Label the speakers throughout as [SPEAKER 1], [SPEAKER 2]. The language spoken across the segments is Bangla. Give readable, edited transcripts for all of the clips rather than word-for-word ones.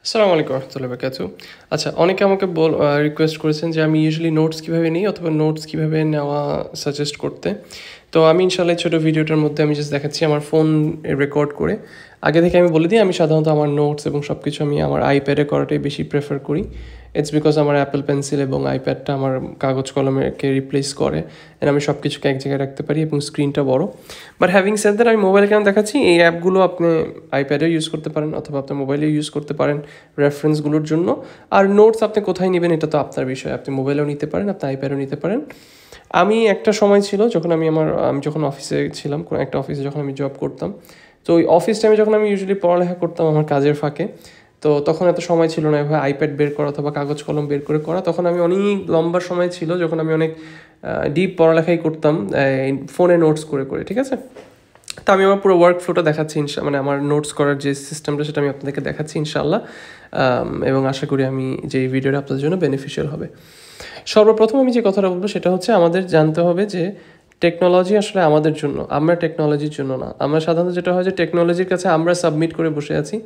[SPEAKER 1] আসসালামু আলাইকুম রহমতুল্লাহ বারকাতু। আচ্ছা, অনেকে আমাকে রিকোয়েস্ট করেছেন যে আমি ইউজুয়ালি নোটস কীভাবে নিই অথবা নোটস কীভাবে নেওয়া সাজেস্ট করতে। তো আমি ইনশাআল্লাহ ছোটো ভিডিওটার মধ্যে আমি জাস্ট দেখাচ্ছি আমার ফোন রেকর্ড করে। আগে থেকে আমি বলে দিই, আমি সাধারণত আমার নোটস এবং সব কিছু আমি আমার আইপ্যাডে করাটাই বেশি প্রেফার করি। ইটস বিকজ আমার অ্যাপেল পেন্সিল এবং আইপ্যাডটা আমার কাগজ কলমেকে রিপ্লেস করে, এন্ড আমি সব কিছুকে এক জায়গায় রাখতে পারি এবং স্ক্রিনটা বড়। বাট হ্যাভিং সেড দ্যাট, আমি মোবাইলে কেন দেখাচ্ছি, এই অ্যাপগুলো আপনি আইপ্যাডেও ইউজ করতে পারেন অথবা আপনার মোবাইলেও ইউজ করতে পারেন রেফারেন্সগুলোর জন্য। আর নোটস আপনি কোথায় নেবেন এটা তো আপনার বিষয়, আপনি মোবাইলেও নিতে পারেন, আপনি আইপ্যাডেও নিতে পারেন। আমি একটা সময় ছিল যখন আমি যখন অফিসে ছিলাম, কোনো একটা অফিসে যখন আমি জব করতাম, তো ওই অফিস টাইমে যখন আমি ইউজুয়ালি পড়ালেখা করতাম আমার কাজের ফাঁকে, তো তখন এত সময় ছিল না এভাবে আইপ্যাড বের করা অথবা কাগজ কলম বের করে করা। তখন আমি অনেক লম্বা সময় ছিল যখন আমি অনেক ডিপ পড়ালেখাই করতাম ফোনে নোটস করে করে, ঠিক আছে। তো আমি আমার পুরো ওয়ার্ক ফ্লোটা দেখাচ্ছি, মানে আমার নোটস করার যে সিস্টেমটা সেটা আমি আপনাদেরকে দেখাচ্ছি ইনশাআল্লাহ, এবং আশা করি আমি যে এই ভিডিওটা আপনাদের জন্য বেনিফিশিয়াল হবে। সর্বপ্রথম আমি যে কথাটা বলবো সেটা হচ্ছে, আমাদের জানতে হবে যে টেকনোলজি আসলে আমাদের জন্য, আমরা টেকনোলজির জন্য না। আমরা সাধারণত যেটা হয় যে টেকনোলজির কাছে আমরা সাবমিট করে বসে আছি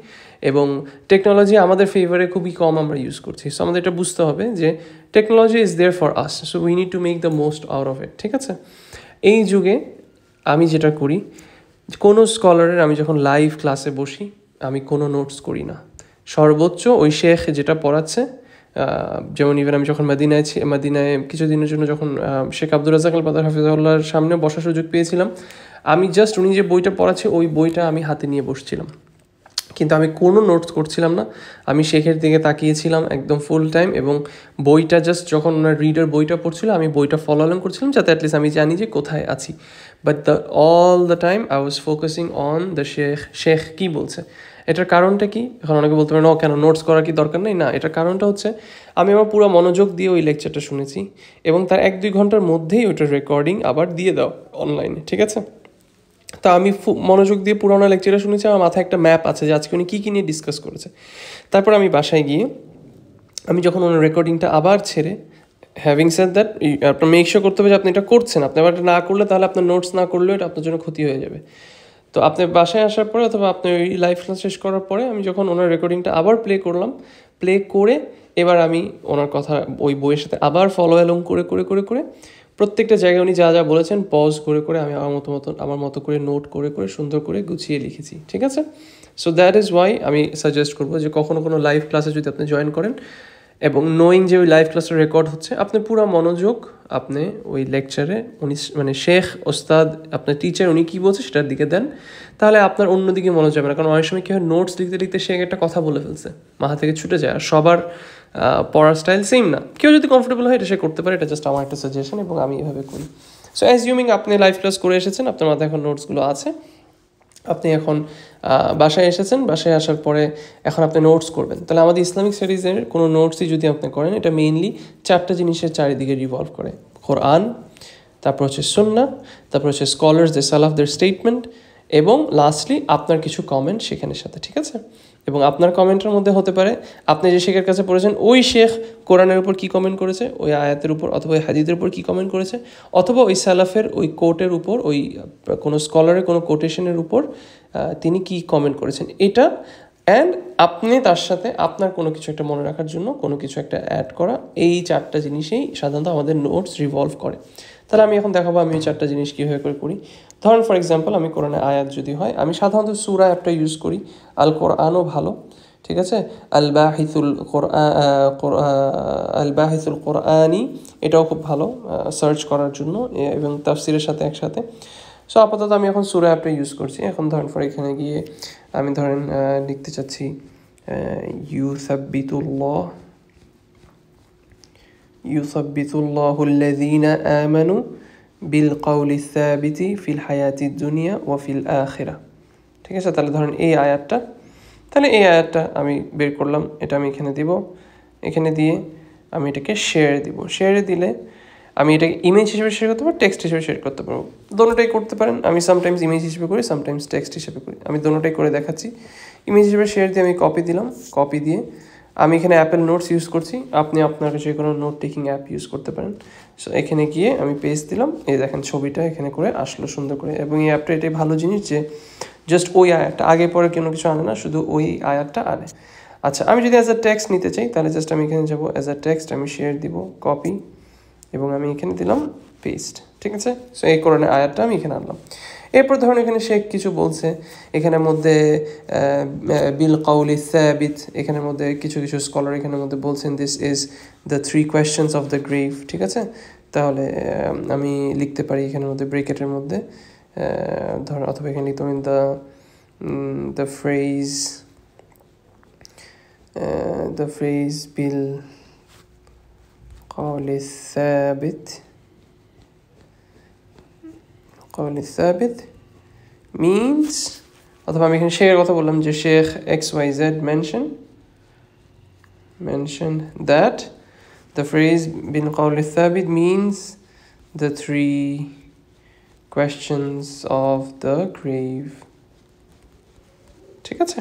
[SPEAKER 1] এবং টেকনোলজি আমাদের ফেভারে খুবই কম আমরা ইউজ করছি। সো আমাদের এটা বুঝতে হবে যে technology is there for us, so we need to make the most out of it, ঠিক আছে। এই যুগে আমি যেটা করি, কোনো স্কলারের আমি যখন লাইভ ক্লাসে বসি আমি কোনো নোটস করি না। সর্বোচ্চ ওই শেখ যেটা পড়াচ্ছে, যেমন ইভেন আমি যখন মদিনায় কিছুদিনের জন্য যখন শেখ আব্দুর রাজ্জাক আল বাদার হাফিজাহুল্লাহর সামনে বসার সুযোগ পেয়েছিলাম, আমি জাস্ট উনি যে বইটা পড়াচ্ছে ওই বইটা আমি হাতে নিয়ে বসছিলাম, কিন্তু আমি কোনো নোটস করছিলাম না। আমি শেখের দিকে তাকিয়েছিলাম একদম ফুল টাইম এবং বইটা জাস্ট যখন ওনার রিডার বইটা পড়ছিল আমি বইটা ফলো অলং করছিলাম, যাতে অ্যাটলিস্ট আমি জানি যে কোথায় আছি। But all the time I was focusing on the Sheikh কী বলছে। এটার কারণটা কি? এখন অনেকে বলতে পারেন, কেন নোটস করার কি দরকার নেই? না, এটার কারণটা হচ্ছে আমি আমার পুরো মনোযোগ দিয়ে ওই লেকচারটা শুনেছি এবং তার 1-2 ঘন্টার মধ্যেই ওইটার রেকর্ডিং আবার দিয়ে দাও অনলাইনে, ঠিক আছে। তা আমি মনোযোগ দিয়ে পুরোনো লেকচারটা শুনেছি, আমার মাথায় একটা ম্যাপ আছে যে আজকে উনি কী কী নিয়ে ডিসকাস করেছে। তারপর আমি বাসায় গিয়ে আমি যখন ওনার রেকর্ডিংটা আবার ছেড়ে, হ্যাভিং সেড দ্যাট, আপনার মেক শিওর করতে হবে যে আপনি এটা করছেন। আপনি আবার এটা না করলে তাহলে আপনার নোটস না করলেও এটা আপনার জন্য ক্ষতি হয়ে যাবে। তো আপনি বাসায় আসার পরে অথবা আপনি ওই লাইভ ক্লাস শেষ করার পরে আমি যখন ওনার রেকর্ডিংটা আবার প্লে করলাম, প্লে করে এবার আমি ওনার কথা ওই বইয়ের সাথে আবার ফলো অ্যালং করে করে করে করে প্রত্যেকটা জায়গায় উনি যা যা বলেছেন পজ করে করে আমি আমার মতো করে নোট করে করে সুন্দর করে গুছিয়ে লিখেছি, ঠিক আছে। সো দ্যাট ইজ ওয়াই আমি সাজেস্ট করবো যে কখনো কোনো লাইভ ক্লাসে যদি আপনি জয়েন করেন এবং নোয়িং যে ওই লাইভ ক্লাসের রেকর্ড হচ্ছে, আপনি পুরো মনোযোগ আপনি ওই লেকচারে উনি মানে শেখ ওস্তাদ আপনার টিচার উনি কী বলছে সেটার দিকে দেন, তাহলে আপনার অন্যদিকে মনোযোগ যাবে না। কারণ অনেক সময় কী হয়, নোটস লিখতে লিখতে শেখ একটা কথা বলে ফেলছে, মাথা থেকে ছুটে যায়। আর সবার পড়ার স্টাইল সেম না, কেউ যদি কমফোর্টেবল হয় এটা সে করতে পারে, এটা জাস্ট আমার একটা সাজেশন এবং আমি এভাবে করি। সো অ্যাজিউমিং আপনি লাইভ ক্লাস করে এসেছেন, আপনার মাথায় এখন নোটসগুলো আছে, আপনি এখন বাসায় এসেছেন, বাসায় আসার পরে এখন আপনি নোটস করবেন, তাহলে আমাদের ইসলামিক স্টাডিজের কোনো নোটসই যদি আপনি করেন, এটা মেইনলি 4টা জিনিসের চারিদিকে রিভলভ করে: কোরআন, তারপর হচ্ছে সুন্নাহ, তারপর হচ্ছে স্কলার্স দে সালাফদের স্টেটমেন্ট, এবং লাস্টলি আপনার কিছু কমেন্ট সেখানের সাথে, ঠিক আছে। এবং আপনার কমেন্টের মধ্যে হতে পারে আপনি যে শেখের কাছে পড়েছেন ওই শেখ কোরআনের উপর কী কমেন্ট করেছে, ওই আয়াতের উপর অথবা ওই হাদিসের উপর কী কমেন্ট করেছে, অথবা ওই সালাফের ওই কোটের উপর, ওই কোনো স্কলারের কোনো কোটেশনের উপর তিনি কী কমেন্ট করেছেন, এটা। অ্যান্ড আপনি তার সাথে আপনার কোনো কিছু একটা মনে রাখার জন্য কোনো কিছু একটা অ্যাড করা, এই 4টা জিনিসেই সাধারণত আমাদের নোটস রিভলভ করে। তাহলে আমি এখন দেখাবো আমি এই 4টা জিনিস কীভাবে করে করি। ধরেন ফর এক্সাম্পল, আমি কোরআনে আয়াত যদি হয়, আমি সাধারণত সূরা অ্যাপটা ইউজ করি। আল কোরআনও ভালো, ঠিক আছে। আল বাহিসুল কোরআনি, এটাও খুব ভালো সার্চ করার জন্য এবং তাফসিরের সাথে একসাথে। সো আপাতত আমি এখন সূরা অ্যাপটা ইউজ করছি। এখন ধরেন ফর এখানে গিয়ে আমি লিখতে চাচ্ছি ইউসাব্বিতুল্লাহুল্লাযীনা আমানু বিল কাউলি সাবিতি ফিল হায়াতিদ দুনিয়া ওয়া ফিল আখিরা, ঠিক আছে। তাহলে ধরেন এই আয়াতটা আমি বের করলাম, এটা আমি এখানে দিব, এখানে দিয়ে আমি এটাকে শেয়ারে দিলে আমি এটাকে ইমেজ হিসেবে শেয়ার করতে পারবো, টেক্সট হিসেবে শেয়ার করতে পারবো, দোনোটাই করতে পারেন। আমি সামটাইমস ইমেজ হিসেবে করি, সামটাইমস টেক্সট হিসেবে করি, আমি দোনোটাই করে দেখাচ্ছি। ইমেজ হিসেবে শেয়ার দিয়ে আমি কপি দিলাম, কপি দিয়ে আমি এখানে অ্যাপেল নোটস ইউজ করছি, আপনি আপনার যে কোনো নোট টেকিং অ্যাপ ইউজ করতে পারেন। সো এখানে গিয়ে আমি পেস্ট দিলাম, এই দেখেন ছবিটা এখানে করে আসলো সুন্দর করে। এবং এই অ্যাপটা এটাই ভালো জিনিস যে জাস্ট ওই আয়াতটা, আগে পরে কোনো কিছু আনে না, শুধু ওই আয়াতটা আনে। আচ্ছা, আমি যদি অ্যাজ আ টেক্সট নিতে চাই তাহলে জাস্ট আমি এখানে যাব, অ্যাজ আ টেক্সট আমি শেয়ার দিব, কপি, এবং আমি এখানে দিলাম পেস্ট। ঠিক আছে, সো এই কোরআনের আয়াতটা আমি এখানে আনলাম। এরপর ধরুন এখানে শেখ কিছু বলছে, এখানের মধ্যে বিল কাউলি সাবিত, এখানের মধ্যে কিছু কিছু স্কলার এখানের মধ্যে বলছেন this is the 3 questions of the grave. ঠিক আছে, তাহলে আমি লিখতে পারি এখানের মধ্যে ব্রেকেটের মধ্যে ধরুন, অথবা এখানে লিখতে পারি দ্য phrase বিল কাউলি সাবিত means, অথবা আমি এখানে শেখের কথা বললাম যে Sheikh XYZ mentioned that the phrase bin qawl thabit means the 3 questions of the grave. ঠিক আছে,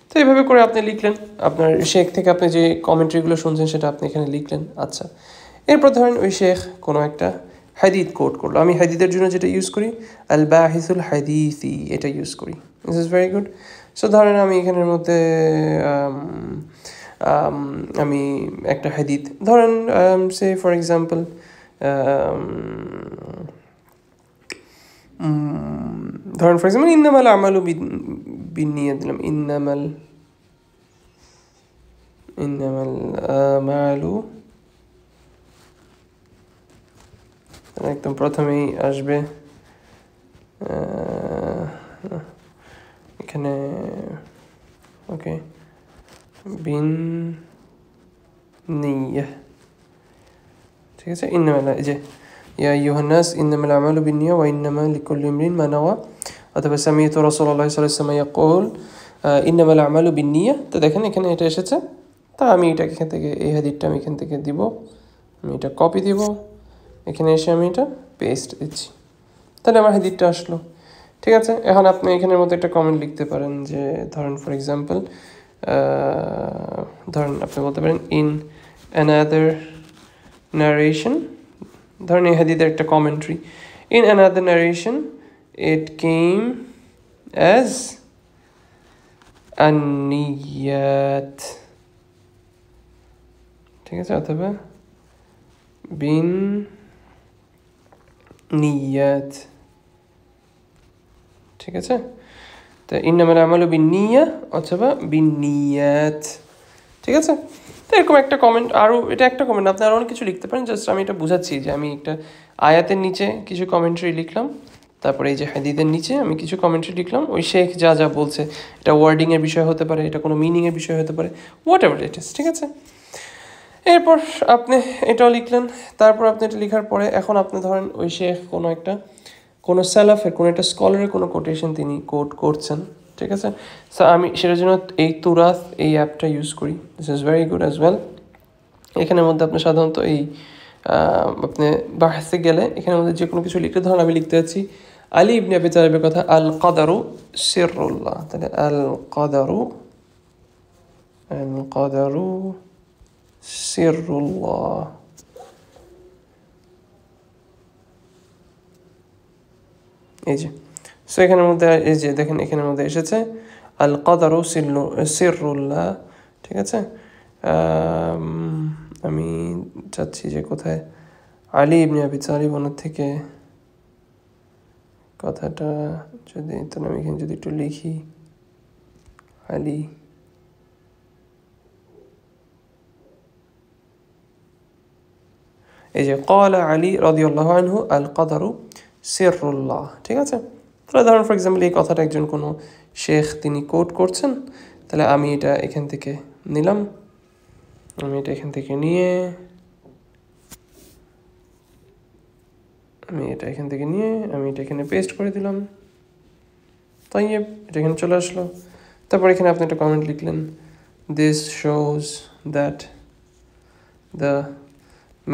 [SPEAKER 1] তো এইভাবে করে আপনি লিখলেন, আপনার শেখ থেকে আপনি যে কমেন্ট্রিগুলো শুনছেন সেটা আপনি এখানে লিখলেন। আচ্ছা, এরপর ধরেন ওই শেখ কোনো একটা হাদিদ কোট করলো, আমি হাদিদের জন্য যেটা ইউজ করি আল বাহিসুল হাদিসি, এটা ইউজ করি। This is very good. So ধরেন আমি এখানের মধ্যে আমি একটা হাদিদ ধরেন সে ফর এক্সাম্পল ধরেন ফর এক্সাম্পল ইন্নামাল আমালু বিন্নিয়াত দিলাম, ইন্নামাল আমালু, একদম প্রথমেই আসবে এখানে ওকে বিন নিয়া। ঠিক আছে, ইন্নামাল, এই যে ইয়া আইয়ুহান নাস ইন্নামাল আমালু বিন্নিয়া ওয়া ইন্নামা লিকুল্লি ইমরিন মা নাওয়া, অথবা সামিআতু রাসূলুল্লাহ সাল্লাল্লাহু আলাইহি ওয়াসাল্লাম ইয়াকুল ইন্নামাল আমালু বিন্নিয়া। তো দেখেন এখানে এটা এসেছে, তা আমি এটা এখান থেকে এই হাদিসটা আমি এখান থেকে দিব, আমি এটা কপি দিব, এখানে এসে আমি এটা পেস্ট দিচ্ছি, তাহলে আমার হাদিসটা আসলো। ঠিক আছে, এখন আপনি এখানের মধ্যে একটা কমেন্ট লিখতে পারেন যে ধরেন ফর এক্সাম্পল ধরেন আপনি বলতে পারেন ইন অ্যানাদার নারেশন, ধরেন এই হাদিসের একটা commentary, in another narration it came as আনিয়াত। ঠিক আছে, অথবা বিন নিয়াত। ঠিক আছে, তো ইন্নামাল আমালু বিন্নিয়া অথবা বিন্নিয়াত। ঠিক আছে, তো এরকম একটা কমেন্ট, আরও এটা একটা কমেন্ট, আপনি আরও অনেক কিছু লিখতে পারেন, জাস্ট আমি এটা বোঝাচ্ছি যে আমি একটা আয়াতের নিচে কিছু কমেন্ট্রি লিখলাম, তারপরে এই যে হাদিদের নিচে আমি কিছু কমেন্ট্রি লিখলাম, ওই শেখ যা যা বলছে, এটা ওয়ার্ডিংয়ের বিষয় হতে পারে, এটা কোনো মিনিংয়ের বিষয় হতে পারে, হোয়াট এভার ইট ইজ। ঠিক আছে, এরপর আপনি এটাও লিখলেন, তারপর আপনি এটা লেখার পরে এখন আপনি ধরেন ওই শেখ কোনো স্যালাফের কোনো একটা স্কলারের কোনো কোটেশন তিনি কোট করছেন। ঠিক আছে, সো আমি সেটার জন্য এই তুরাথ এই অ্যাপটা ইউজ করি, this is very good as well. এখানের মধ্যে আপনি সাধারণত এই আপনি বাহাসে গেলে এখানের মধ্যে যে কোনো কিছু লিখতে, ধরেন আমি লিখতে যাচ্ছি আলী ইবনে আবি তালিবের কথা, আল কাদারু সিররুল্লাহ, তাহলে আল কাদারু সিররুল্লাহ। এই যে, সো এখানের মধ্যে এই যে দেখেন এখানের মধ্যে এসেছে আল কাদারু সিররুল্লাহ। ঠিক আছে, আমি চাচ্ছি যে কোথায় আলী ইবনে আবি তালিব ওনার থেকে কথাটা যদি, তাহলে আমি এখানে যদি একটু লিখি আলী, এই যে ক্বালা আলী রাদিয়াল্লাহু আনহু আল কাদারু সিররুল্লাহ। ঠিক আছে, তাহলে ধরুন ফর এক্সাম্পল এই কথাটা একজন কোনো শেখ তিনি কোট করছেন, তাহলে আমি এটা এখান থেকে নিলাম, আমি এটা এখান থেকে নিয়ে আমি এটা এখানে পেস্ট করে দিলাম, তাই এটা এখানে চলে আসলো। তারপর এখানে আপনি একটা কমেন্ট লিখলেন, this shows that the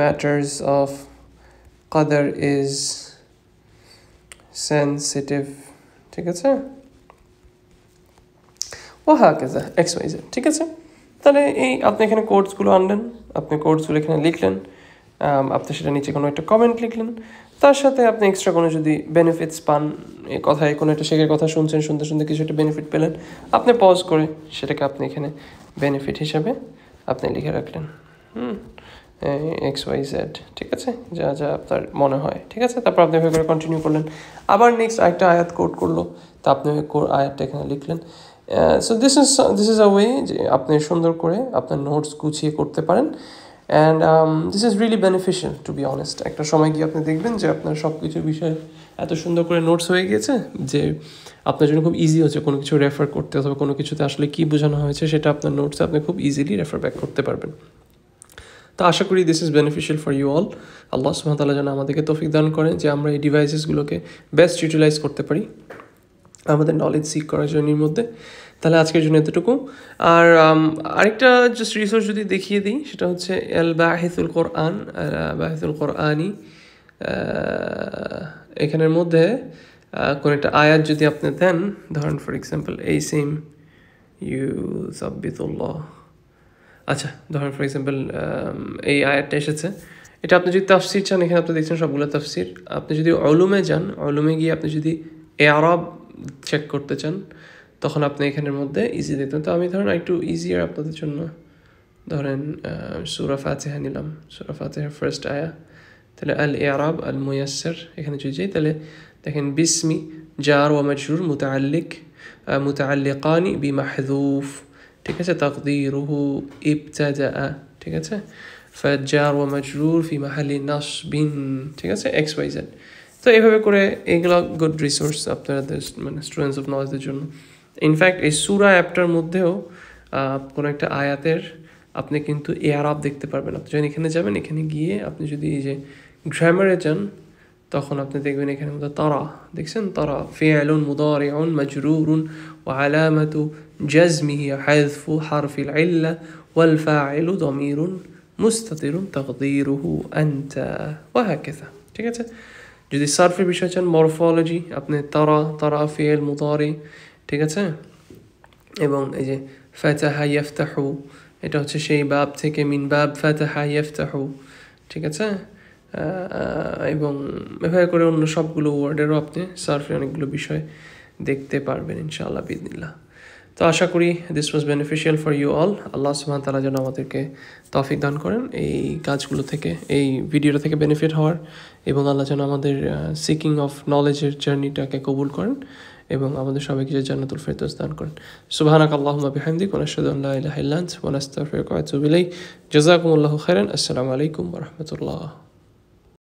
[SPEAKER 1] matters of qadar is sensitive। ঠিক আছে, ও হাকাজা XYZ। ঠিক আছে, তাহলে এই আপনি এখানে কোডসগুলো আনলেন, আপনি কোডসগুলো এখানে লিখলেন, আপনি সেটা নিচে কোনো একটা কমেন্ট লিখলেন, তার সাথে আপনি এক্সট্রা কোনো যদি বেনিফিটস পান, এই কথায় কোনো একটা শেখার কথা শুনছেন, শুনতে শুনতে কিছু একটা বেনিফিট পেলেন, আপনি পজ করে সেটাকে আপনি এখানে বেনিফিট হিসাবে আপনি লিখে রাখলেন, XYZ, ঠিক আছে, যা যা আপনার মনে হয়, ঠিক আছে। তারপর আপনি এভাবে করে কন্টিনিউ করলেন, আবার নেক্সট আরেকটা আয়াত কোড করলো, তা আপনি আয়াতটা এখানে লিখলেন। So this is a way যে আপনি সুন্দর করে আপনার নোটস গুছিয়ে করতে পারেন। And this is really beneficial to be honest. একটা সময় গিয়ে আপনি দেখবেন যে আপনার সব কিছু বিষয়ে এত সুন্দর করে নোটস হয়ে গিয়েছে যে আপনার জন্য খুব ইজি হচ্ছে কোনো কিছু রেফার করতে, অথবা কোনো কিছুতে আসলে কী বোঝানো হয়েছে সেটা আপনার নোটসে আপনি খুব ইজিলি রেফার ব্যাক করতে পারবেন। তো আশা করি this is beneficial for you all. Allah সুবহানাহু ওয়া তাআলা যেন আমাদেরকে তৌফিক দান করেন যে আমরা এই ডিভাইসেসগুলোকে বেস্ট ইউটিলাইজ করতে পারি আমাদের নলেজ সিক করার জার্নির মধ্যে। তাহলে আজকের জন্য এতটুকু। আর আরেকটা জাস্ট রিসোর্স যদি দেখিয়ে দিই, সেটা হচ্ছে আল বাহিসুল কোরআন, বাহিসুল কোরআনি। এখানের মধ্যে কোনো একটা আয়াত যদি আপনি দেন, ধরেন ফর এক্সাম্পল এই সেম ইউসাব্বিতুল্লাহ, আচ্ছা ধরেন ফর এক্সাম্পল এই আয়াতটা এসেছে, এটা আপনি যদি তাফসির চান, এখানে আপনি দেখছেন সবগুলো তাফসির। আপনি যদি উলুমে যান, উলুমে গিয়ে আপনি যদি এআরাব চেক করতে চান, তখন আপনি এখানের মধ্যে ইজি দেখবেন। তো আমি ধরেন একটু ইজিয়ার আপনাদের জন্য ধরেন সূরা ফাতিহা নিলাম, সূরা ফাতিহার ফার্স্ট আয়া, তাহলে আল এআরাব আল মুয়াসসার এখানে যদি যাই, তাহলে দেখেন বিসমি জার ওয়া মাজরুর মুতাআল্লিকানি বিমাহযুফ, ঠিক আছে, তাকদীরুহু ইবতাদা, ঠিক আছে, ফাজ্জার ওয়া মাজরুর ফি মাহাল্লি নাসবিন, ঠিক আছে, XYZ। তো এইভাবে করে এইগুলো গুড রিসোর্স আপনাদের মানে স্টুডেন্টস অফ নলেজের জন্য। ইনফ্যাক্ট এই সূরা অ্যাপটার মধ্যেও কোনো একটা আয়াতের আপনি কিন্তু এআরাব দেখতে পারবেন। আপনি যখন এখানে যাবেন, এখানে গিয়ে আপনি যদি এই যে গ্রামারে যান, তখন আপনি দেখবেন এখানে মধ্যে তারা, দেখছেন, তারা ফিআলুন মুদারিউন মাজরুরুন ওয়া আলামাতু জাজমিহি হাযফু হারফিল ইল্লা ওয়াল ফাইলু দামিরুন মুস্তাতিরুন তাকদীরুহু আনতা ওয়া হাকাযা, ঠিক আছে। যদি সারফের বিষয় চান, মরফোলজি, আপনি তারা ফিআল মুদারি, ঠিক আছে, এবং এই যে ফাতাহা ইয়াফতাহু, এটা হচ্ছে সেই বাব থেকে, মিন বাব ফাতাহা ইয়াফতাহু, ঠিক আছে। এবং এভাবে করে অন্য সবগুলো ওয়ার্ডেরও আপনি সার্ফে অনেকগুলো বিষয় দেখতে পারবেন ইনশাআল্লাহ বিদিনিল্লাহ। তো আশা করি this was beneficial for you all. Allah সুবহানাহু ওয়া তাআলা যেন আমাদেরকে তৌফিক দান করেন এই কাজগুলো থেকে, এই ভিডিওটা থেকে বেনিফিট হওয়ার, এবং আল্লাহ যেন আমাদের সিকিং অফ নলেজের জার্নিটাকে কবুল করেন, এবং আমাদের সবাইকে যে জান্নাতুল ফেরদৌস দান করেন। সুবহানাক আল্লাহুম্মা বিহামদিক ওয়া নাশহাদু আন লা ইলাহা ইল্লা আনতা ওয়া নাস্তাগফিরুকা ওয়া আতুবু ইলাইক। জাযাকুমুল্লাহু খাইরান। আসসালামু আলাইকুম ওয়া রাহমাতুল্লাহ।